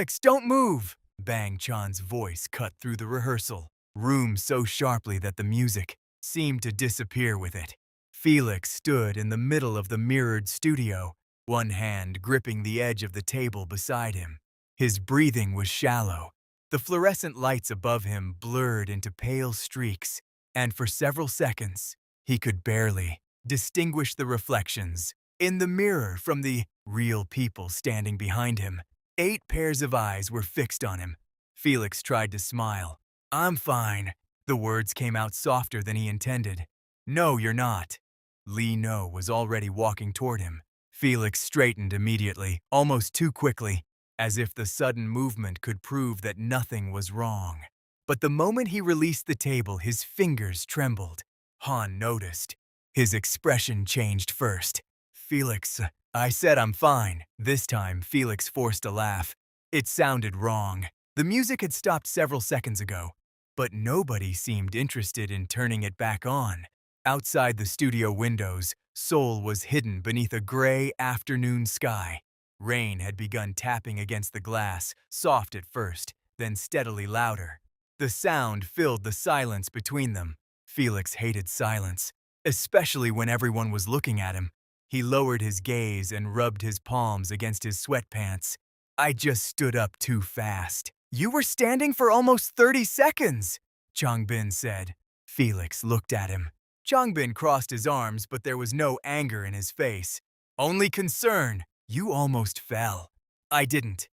Felix, don't move! Bang Chan's voice cut through the rehearsal room so sharply that the music seemed to disappear with it. Felix stood in the middle of the mirrored studio, one hand gripping the edge of the table beside him. His breathing was shallow. The fluorescent lights above him blurred into pale streaks, and for several seconds, he could barely distinguish the reflections in the mirror from the real people standing behind him. 8 pairs of eyes were fixed on him. Felix tried to smile. "I'm fine." The words came out softer than he intended. "No, you're not." Lee No was already walking toward him. Felix straightened immediately, almost too quickly, as if the sudden movement could prove that nothing was wrong. But the moment he released the table, his fingers trembled. Han noticed. His expression changed first. "Felix, I said I'm fine." This time, Felix forced a laugh. It sounded wrong. The music had stopped several seconds ago, but nobody seemed interested in turning it back on. Outside the studio windows, Seoul was hidden beneath a gray afternoon sky. Rain had begun tapping against the glass, soft at first, then steadily louder. The sound filled the silence between them. Felix hated silence, especially when everyone was looking at him. He lowered his gaze and rubbed his palms against his sweatpants. "I just stood up too fast." "You were standing for almost 30 seconds, Changbin said. Felix looked at him. Changbin crossed his arms, but there was no anger in his face. "Only concern. You almost fell." "I didn't."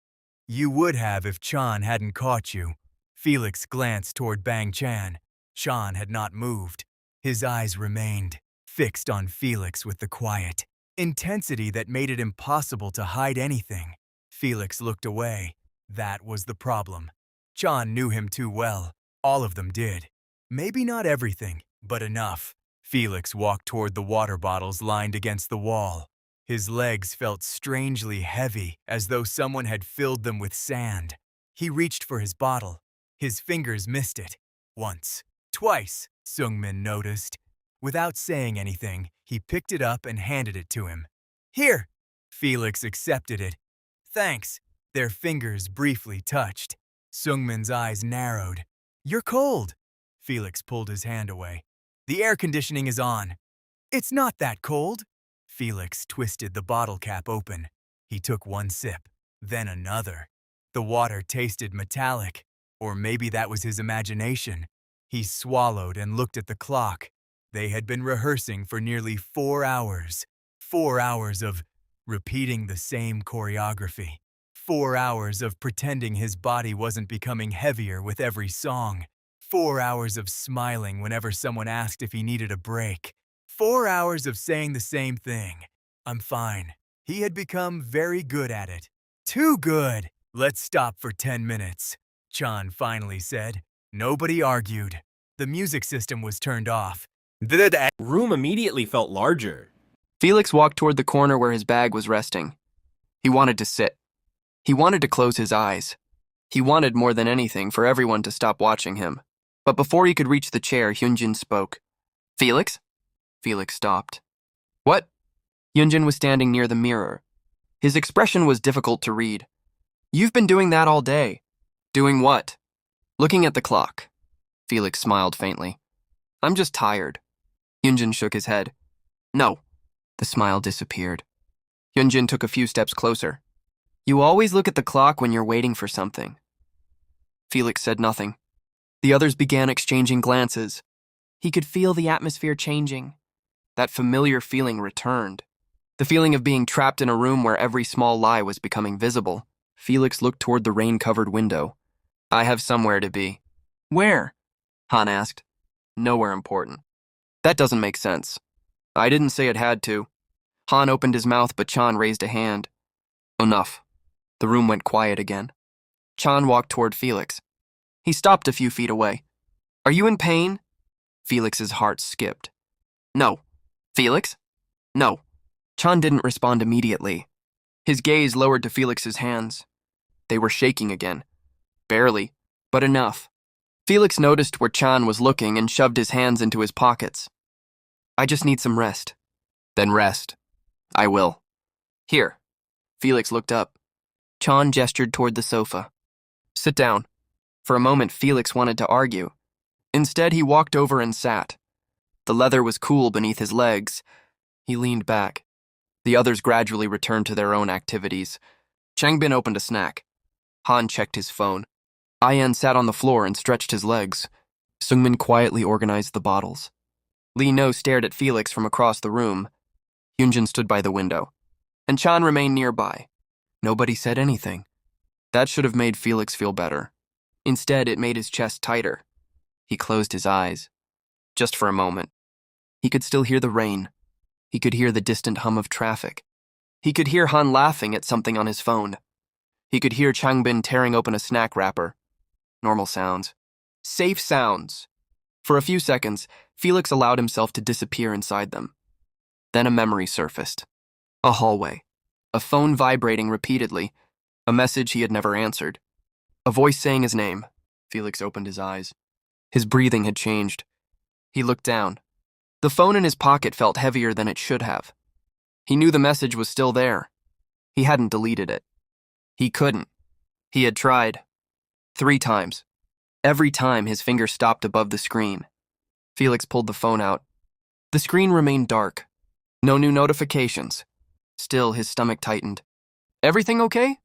"You would have if Chan hadn't caught you." Felix glanced toward Bang Chan. Chan had not moved. His eyes remained fixed on Felix with the quiet intensity that made it impossible to hide anything. Felix looked away. That was the problem. Chan knew him too well. All of them did. Maybe not everything, but enough. Felix walked toward the water bottles lined against the wall. His legs felt strangely heavy, as though someone had filled them with sand. He reached for his bottle. His fingers missed it. Once. Twice, Seungmin noticed. Without saying anything, he picked it up and handed it to him. "Here." Felix accepted it. "Thanks." Their fingers briefly touched. Seungmin's eyes narrowed. "You're cold." Felix pulled his hand away. "The air conditioning is on." "It's not that cold." Felix twisted the bottle cap open. He took one sip, then another. The water tasted metallic, or maybe that was his imagination. He swallowed and looked at the clock. They had been rehearsing for nearly 4 hours. 4 hours of repeating the same choreography. 4 hours of pretending his body wasn't becoming heavier with every song. 4 hours of smiling whenever someone asked if he needed a break. 4 hours of saying the same thing. "I'm fine." He had become very good at it. "Too good." "Let's stop for 10 minutes, Chan finally said. Nobody argued. The music system was turned off. The room immediately felt larger. Felix walked toward the corner where his bag was resting. He wanted to sit. He wanted to close his eyes. He wanted more than anything for everyone to stop watching him. But before he could reach the chair, Hyunjin spoke. "Felix?" Felix stopped. "What?" Hyunjin was standing near the mirror. His expression was difficult to read. "You've been doing that all day." "Doing what?" "Looking at the clock." Felix smiled faintly. "I'm just tired." Hyunjin shook his head. "No." The smile disappeared. Hyunjin took a few steps closer. "You always look at the clock when you're waiting for something." Felix said nothing. The others began exchanging glances. He could feel the atmosphere changing. That familiar feeling returned. The feeling of being trapped in a room where every small lie was becoming visible. Felix looked toward the rain-covered window. "I have somewhere to be." "Where?" Han asked. "Nowhere important." "That doesn't make sense." "I didn't say it had to." Han opened his mouth, but Chan raised a hand. "Enough." The room went quiet again. Chan walked toward Felix. He stopped a few feet away. "Are you in pain?" Felix's heart skipped. "No." "Felix?" "No." Chan didn't respond immediately. His gaze lowered to Felix's hands. They were shaking again. Barely, but enough. Felix noticed where Chan was looking and shoved his hands into his pockets. "I just need some rest." "Then rest." "I will." "Here." Felix looked up. Chan gestured toward the sofa. Sit down. For a moment, Felix wanted to argue. Instead, he walked over and sat. The leather was cool beneath his legs. He leaned back. The others gradually returned to their own activities. Changbin opened a snack. Han checked his phone. Ayan sat on the floor and stretched his legs. Seungmin quietly organized the bottles. Lee No stared at Felix from across the room. Hyunjin stood by the window. And Chan remained nearby. Nobody said anything. That should have made Felix feel better. Instead, it made his chest tighter. He closed his eyes. Just for a moment. He could still hear the rain. He could hear the distant hum of traffic. He could hear Han laughing at something on his phone. He could hear Changbin tearing open a snack wrapper. Normal sounds. Safe sounds. For a few seconds, Felix allowed himself to disappear inside them. Then a memory surfaced. A hallway. A phone vibrating repeatedly. A message he had never answered. A voice saying his name. Felix opened his eyes. His breathing had changed. He looked down. The phone in his pocket felt heavier than it should have. He knew the message was still there. He hadn't deleted it. He couldn't. He had tried. 3 times. Every time his finger stopped above the screen. Felix pulled the phone out. The screen remained dark. No new notifications. Still, his stomach tightened. Everything okay?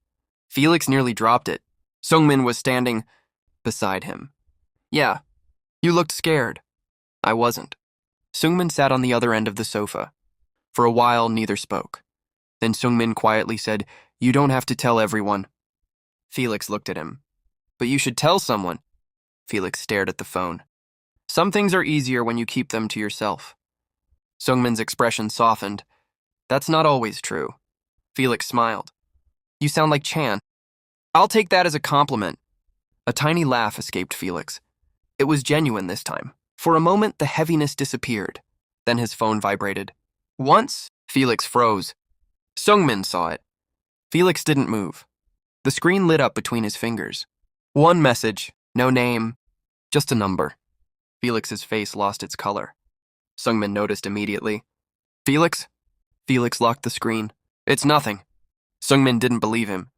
Felix nearly dropped it. Seungmin was standing beside him. Yeah, you looked scared. I wasn't. Seungmin sat on the other end of the sofa. For a while, neither spoke. Then Seungmin quietly said, You don't have to tell everyone. Felix looked at him. But you should tell someone. Felix stared at the phone. Some things are easier when you keep them to yourself. Seungmin's expression softened. That's not always true. Felix smiled. You sound like Chan. I'll take that as a compliment. A tiny laugh escaped Felix. It was genuine this time. For a moment, the heaviness disappeared. Then his phone vibrated. Once, Felix froze. Seungmin saw it. Felix didn't move. The screen lit up between his fingers. One message, no name, just a number. Felix's face lost its color. Seungmin noticed immediately. Felix? Felix locked the screen. It's nothing. Seungmin didn't believe him.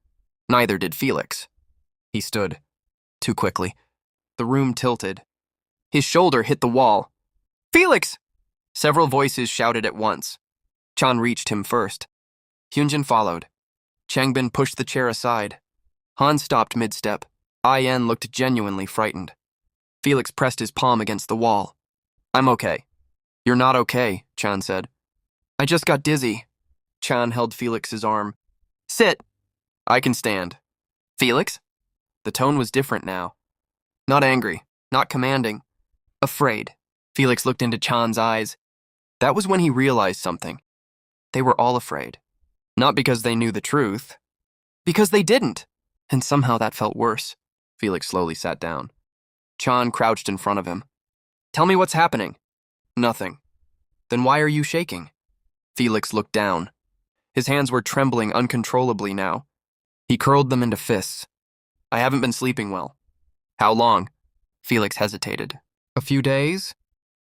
Neither did Felix. He stood. Too quickly. The room tilted. His shoulder hit the wall. Felix! Several voices shouted at once. Chan reached him first. Hyunjin followed. Changbin pushed the chair aside. Han stopped mid-step. Ayan looked genuinely frightened. Felix pressed his palm against the wall. I'm okay. You're not okay, Chan said. I just got dizzy. Chan held Felix's arm. Sit. I can stand. Felix? The tone was different now. Not angry, not commanding. Afraid. Felix looked into Chan's eyes. That was when he realized something. They were all afraid. Not because they knew the truth. Because they didn't. And somehow that felt worse. Felix slowly sat down. Chan crouched in front of him. Tell me what's happening. Nothing. Then why are you shaking? Felix looked down. His hands were trembling uncontrollably now. He curled them into fists. I haven't been sleeping well. How long? Felix hesitated. A few days?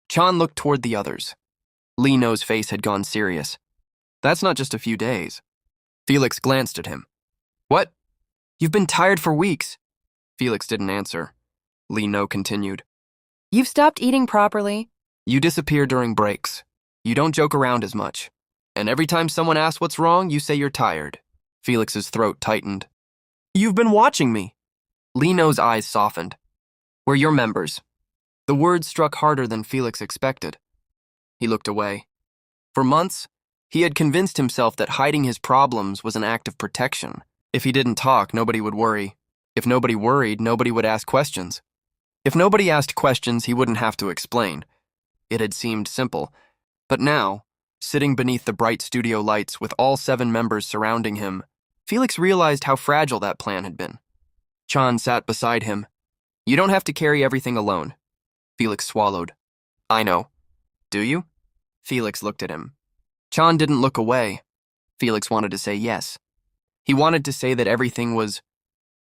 Chan looked toward the others. Lee No's face had gone serious. That's not just a few days. Felix glanced at him. What? You've been tired for weeks. Felix didn't answer. Lee No continued. You've stopped eating properly. You disappear during breaks. You don't joke around as much. And every time someone asks what's wrong, you say you're tired. Felix's throat tightened. You've been watching me. Lee No's eyes softened. We're your members. The words struck harder than Felix expected. He looked away. For months, he had convinced himself that hiding his problems was an act of protection. If he didn't talk, nobody would worry. If nobody worried, nobody would ask questions. If nobody asked questions, he wouldn't have to explain. It had seemed simple. But now, sitting beneath the bright studio lights with all 7 members surrounding him, Felix realized how fragile that plan had been. Chan sat beside him. You don't have to carry everything alone. Felix swallowed. I know. Do you? Felix looked at him. Chan didn't look away. Felix wanted to say yes. He wanted to say that everything was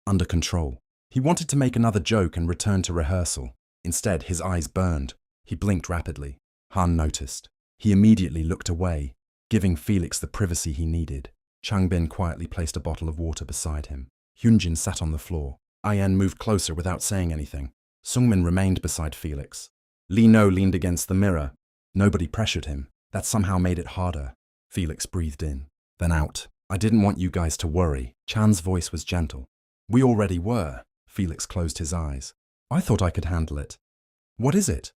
under control. He wanted to make another joke and return to rehearsal. Instead, his eyes burned. He blinked rapidly. Han noticed. He immediately looked away, giving Felix the privacy he needed. Changbin quietly placed a bottle of water beside him. Hyunjin sat on the floor. Ayen moved closer without saying anything. Sungmin remained beside Felix. Lee No leaned against the mirror. Nobody pressured him. That somehow made it harder. Felix breathed in, then out. I didn't want you guys to worry. Chan's voice was gentle. We already were. Felix closed his eyes. I thought I could handle it. What is it?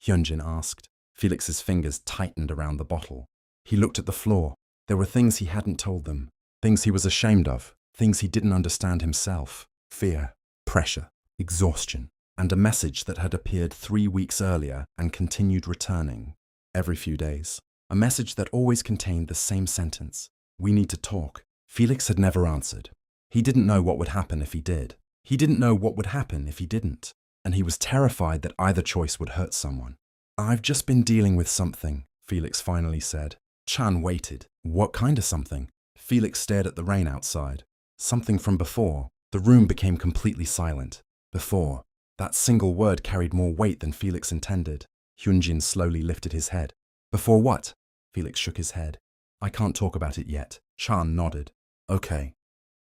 Hyunjin asked. Felix's fingers tightened around the bottle. He looked at the floor. There were things he hadn't told them. Things he was ashamed of. Things he didn't understand himself. Fear, pressure, exhaustion, and a message that had appeared 3 weeks earlier and continued returning every few days. A message that always contained the same sentence. We need to talk. Felix had never answered. He didn't know what would happen if he did. He didn't know what would happen if he didn't. And he was terrified that either choice would hurt someone. I've just been dealing with something, Felix finally said. Chan waited. What kind of something? Felix stared at the rain outside. Something from before. The room became completely silent. Before. That single word carried more weight than Felix intended. Hyunjin slowly lifted his head. Before what? Felix shook his head. I can't talk about it yet. Chan nodded. Okay.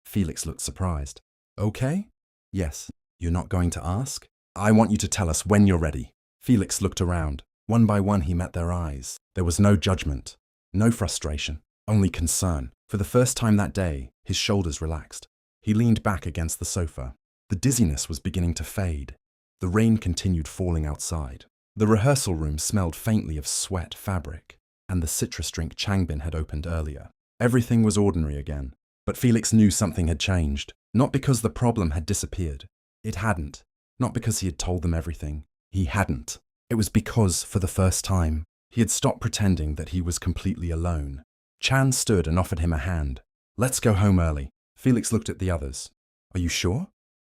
Felix looked surprised. Okay? Yes. You're not going to ask? I want you to tell us when you're ready. Felix looked around. One by one he met their eyes. There was no judgment, no frustration, only concern. For the first time that day, his shoulders relaxed. He leaned back against the sofa. The dizziness was beginning to fade. The rain continued falling outside. The rehearsal room smelled faintly of sweat fabric, and the citrus drink Changbin had opened earlier. Everything was ordinary again, but Felix knew something had changed. Not because the problem had disappeared. It hadn't. Not because he had told them everything. He hadn't. It was because, for the first time, he had stopped pretending that he was completely alone. Chan stood and offered him a hand. Let's go home early. Felix looked at the others. Are you sure?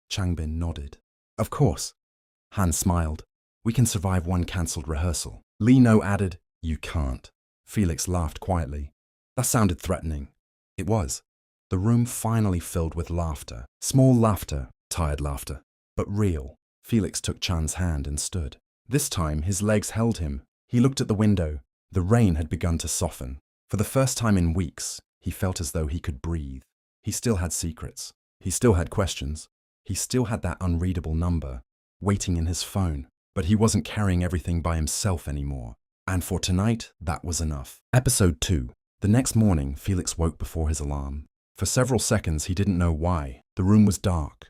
Changbin nodded. Of course. Han smiled. We can survive one cancelled rehearsal. Lee No added, You can't. Felix laughed quietly. That sounded threatening. It was. The room finally filled with laughter. Small laughter, tired laughter, but real. Felix took Chan's hand and stood. This time his legs held him. He looked at the window. The rain had begun to soften. For the first time in weeks, he felt as though he could breathe. He still had secrets. He still had questions. He still had that unreadable number waiting in his phone. But he wasn't carrying everything by himself anymore. And for tonight, that was enough. Episode 2. The next morning, Felix woke before his alarm. For several seconds, he didn't know why. The room was dark,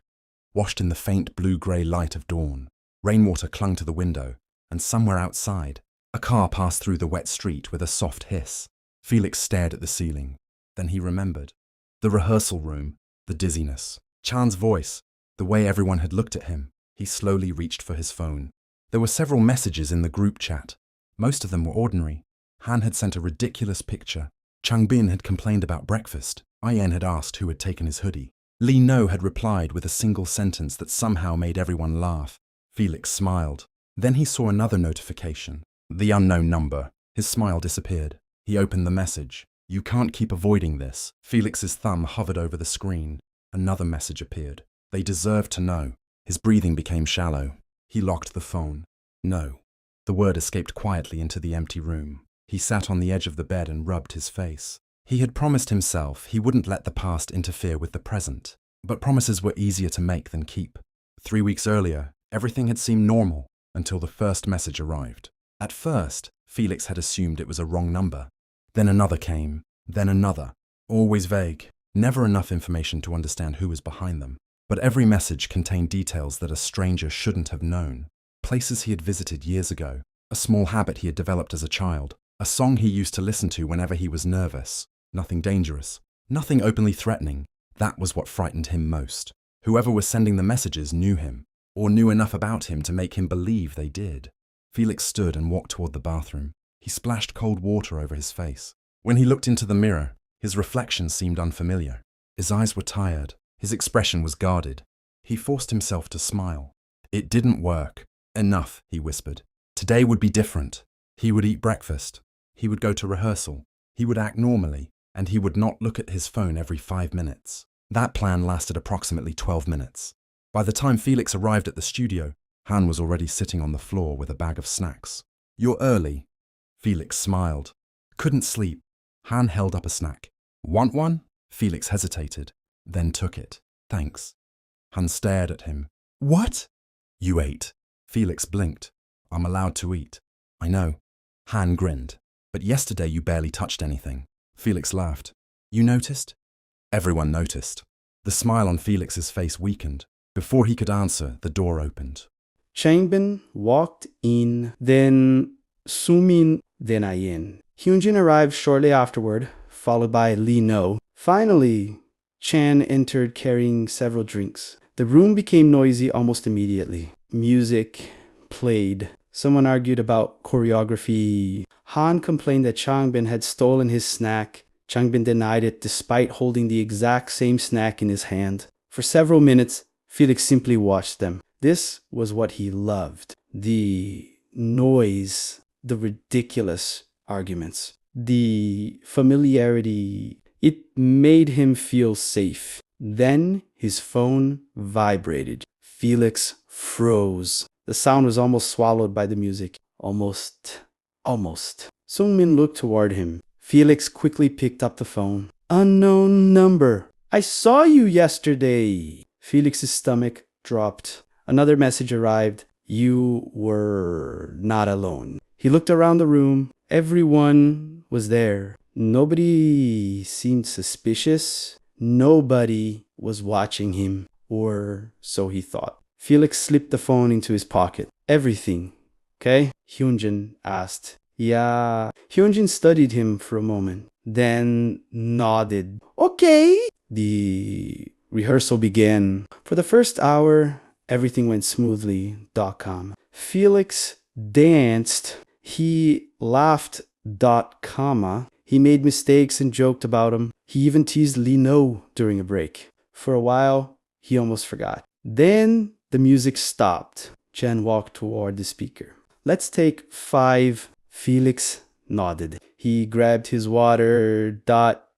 washed in the faint blue-grey light of dawn. Rainwater clung to the window, and somewhere outside, a car passed through the wet street with a soft hiss. Felix stared at the ceiling. Then he remembered. The rehearsal room, the dizziness, Chan's voice, the way everyone had looked at him. He slowly reached for his phone. There were several messages in the group chat. Most of them were ordinary. Han had sent a ridiculous picture. Changbin had complained about breakfast. Ayen had asked who had taken his hoodie. Lee No had replied with a single sentence that somehow made everyone laugh. Felix smiled. Then he saw another notification. The unknown number. His smile disappeared. He opened the message. You can't keep avoiding this. Felix's thumb hovered over the screen. Another message appeared. They deserved to know. His breathing became shallow. He locked the phone. No. The word escaped quietly into the empty room. He sat on the edge of the bed and rubbed his face. He had promised himself he wouldn't let the past interfere with the present. But promises were easier to make than keep. 3 weeks earlier, everything had seemed normal until the first message arrived. At first, Felix had assumed it was a wrong number. Then another came. Then another. Always vague. Never enough information to understand who was behind them. But every message contained details that a stranger shouldn't have known. Places he had visited years ago, a small habit he had developed as a child, a song he used to listen to whenever he was nervous. Nothing dangerous, nothing openly threatening. That was what frightened him most. Whoever was sending the messages knew him, or knew enough about him to make him believe they did. Felix stood and walked toward the bathroom. He splashed cold water over his face. When he looked into the mirror, his reflection seemed unfamiliar. His eyes were tired. His expression was guarded. He forced himself to smile. It didn't work. Enough, he whispered. Today would be different. He would eat breakfast. He would go to rehearsal. He would act normally, and he would not look at his phone every 5 minutes. That plan lasted approximately 12 minutes. By the time Felix arrived at the studio, Han was already sitting on the floor with a bag of snacks. You're early. Felix smiled. Couldn't sleep. Han held up a snack. Want one? Felix hesitated, then took it. Thanks. Han stared at him. What? You ate. Felix blinked. I'm allowed to eat. I know. Han grinned. But yesterday you barely touched anything. Felix laughed. You noticed? Everyone noticed. The smile on Felix's face weakened. Before he could answer, the door opened. Changbin walked in, then Sumin, then Ayin. Hyunjin arrived shortly afterward, followed by Lee No. Finally, Chan entered carrying several drinks. The room became noisy almost immediately. Music played. Someone argued about choreography. Han complained that Changbin had stolen his snack. Changbin denied it despite holding the exact same snack in his hand. For several minutes, Felix simply watched them. This was what he loved. The noise, the ridiculous arguments, the familiarity. It made him feel safe. Then his phone vibrated. Felix froze. The sound was almost swallowed by the music. Almost. Sungmin looked toward him. Felix quickly picked up the phone. Unknown number. I saw you yesterday. Felix's stomach dropped. Another message arrived. You were not alone. He looked around the room. Everyone was there. Nobody seemed suspicious. Nobody was watching him, or so he thought. Felix slipped the phone into his pocket. Everything, okay? Hyunjin asked. Yeah. Hyunjin studied him for a moment, then nodded. Okay. The rehearsal began. For the first hour, everything went smoothly. .com. Felix danced. He laughed. .comma. He made mistakes and joked about them. He even teased Lee No during a break. For a while, he almost forgot. Then the music stopped. Chen walked toward the speaker. Let's take 5. Felix nodded. He grabbed his water.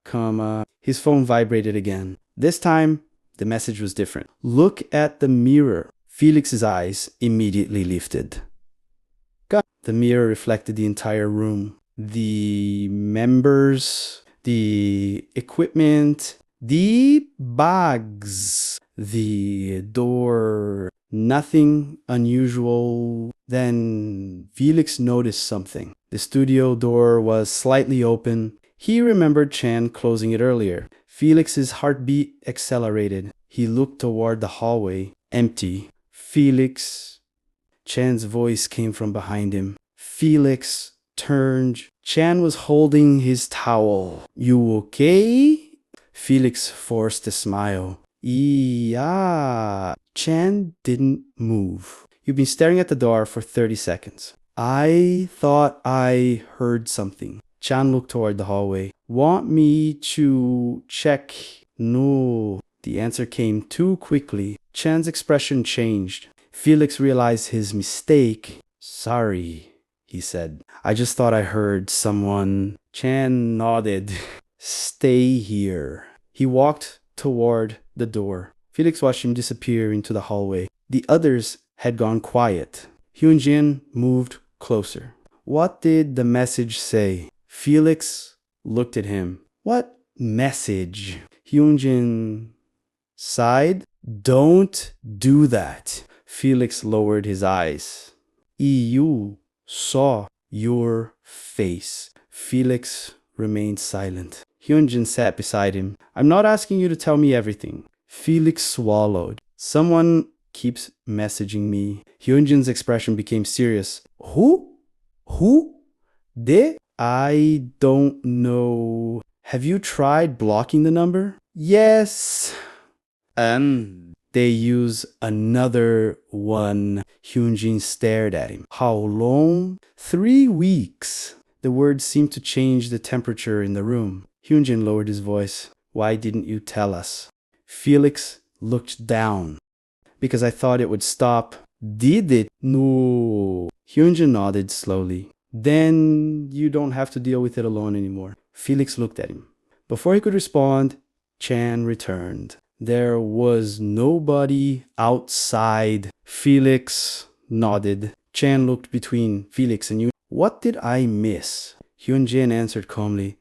.comma. His phone vibrated again. This time, the message was different. Look at the mirror. Felix's eyes immediately lifted. The mirror reflected the entire room. The members, the equipment, the bags, the door. Nothing unusual. Then Felix noticed something. The studio door was slightly open. He remembered Chan closing it earlier. Felix's heartbeat accelerated. He looked toward the hallway. Empty. Felix. Chan's voice came from behind him. Felix turned. Chan was holding his towel. You okay? Felix forced a smile. Yeah. Chan didn't move. You've been staring at the door for 30 seconds. I thought I heard something. Chan looked toward the hallway. Want me to check? No. The answer came too quickly. Chan's expression changed. Felix realized his mistake. Sorry, he said. I just thought I heard someone. Chan nodded. Stay here. He walked toward the door. Felix watched him disappear into the hallway. The others had gone quiet. Hyunjin moved closer. What did the message say? Felix looked at him. What message? Hyunjin sighed. Don't do that. Felix lowered his eyes. You saw your face. Felix remained silent. Hyunjin sat beside him. I'm not asking you to tell me everything. Felix swallowed. Someone keeps messaging me. Hyunjin's expression became serious. Who? I don't know. Have you tried blocking the number? Yes. They use another one. Hyunjin stared at him. How long? 3 weeks. The words seemed to change the temperature in the room. Hyunjin lowered his voice. Why didn't you tell us? Felix looked down. Because I thought it would stop. Did it? No. Hyunjin nodded slowly. Then you don't have to deal with it alone anymore. Felix looked at him. Before he could respond, Chan returned. There was nobody outside. Felix nodded. Chan looked between Felix and you. What did I miss? Hyunjin answered calmly.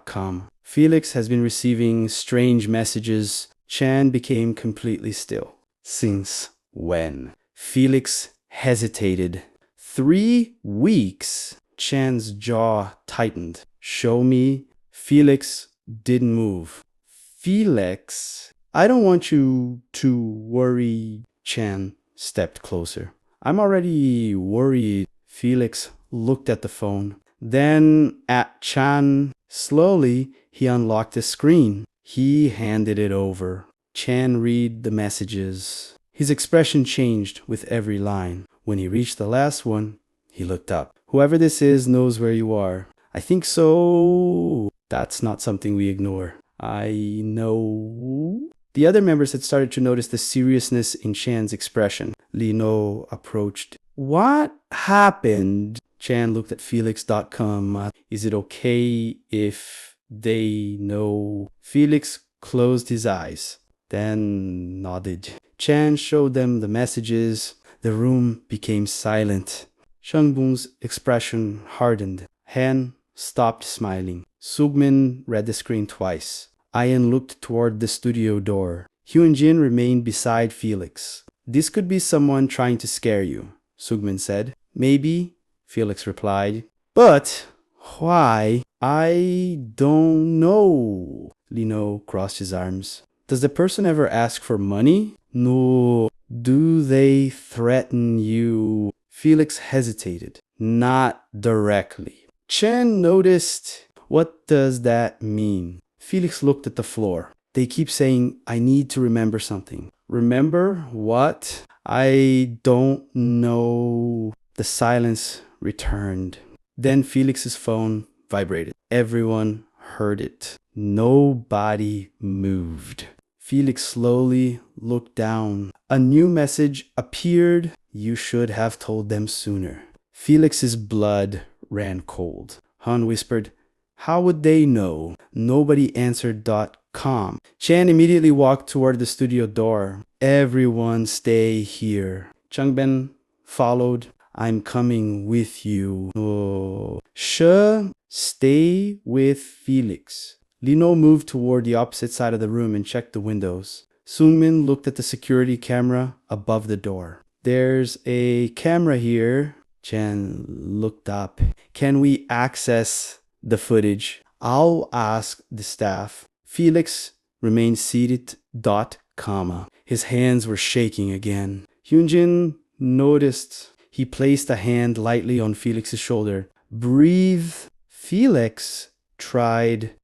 .com. Felix has been receiving strange messages. Chan became completely still. Since when? Felix hesitated. 3 weeks. Chan's jaw tightened. Show me. Felix didn't move. Felix, I don't want you to worry. Chan stepped closer. I'm already worried. Felix looked at the phone, then at Chan. Slowly, he unlocked the screen. He handed it over. Chan read the messages. His expression changed with every line. When he reached the last one, he looked up. Whoever this is knows where you are. I think so. That's not something we ignore. I know. The other members had started to notice the seriousness in Chan's expression. Lino approached. What happened? Chan looked at Felix.com. Is it okay if they know? Felix closed his eyes, then nodded. Chan showed them the messages. The room became silent. Shangbung's expression hardened. Han stopped smiling. Sugmin read the screen twice. Ayan looked toward the studio door. Hyunjin remained beside Felix. This could be someone trying to scare you, Sugmin said. Maybe, Felix replied. But why? I don't know. Lino crossed his arms. Does the person ever ask for money? No. Do they threaten you? Felix hesitated. Not directly. Chen noticed. What does that mean? Felix looked at the floor. They keep saying, I need to remember something. Remember what? I don't know. The silence returned. Then Felix's phone vibrated. Everyone heard it. Nobody moved. Felix slowly looked down. A new message appeared. You should have told them sooner. Felix's blood ran cold. Han whispered, how would they know? Nobody answered. .com. Chan immediately walked toward the studio door. Everyone stay here. Changben followed. I'm coming with you. Oh. Stay with Felix. Lino moved toward the opposite side of the room and checked the windows. Sungmin looked at the security camera above the door. There's a camera here. Chan looked up. Can we access the footage? I'll ask the staff. Felix remained seated. Comma. His hands were shaking again. Hyunjin noticed. He placed a hand lightly on Felix's shoulder. Breathe. Felix tried.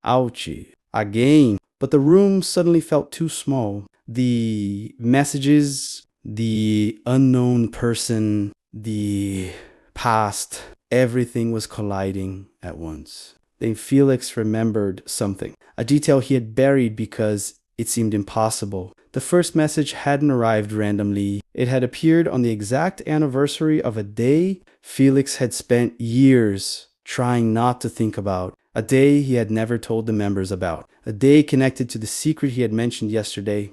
Ouchie. Again. But the room suddenly felt too small. The messages, the unknown person, the past, everything was colliding at once. Then Felix remembered something, a detail he had buried because it seemed impossible. The first message hadn't arrived randomly. It had appeared on the exact anniversary of a day Felix had spent years trying not to think about. A day he had never told the members about. A day connected to the secret he had mentioned yesterday.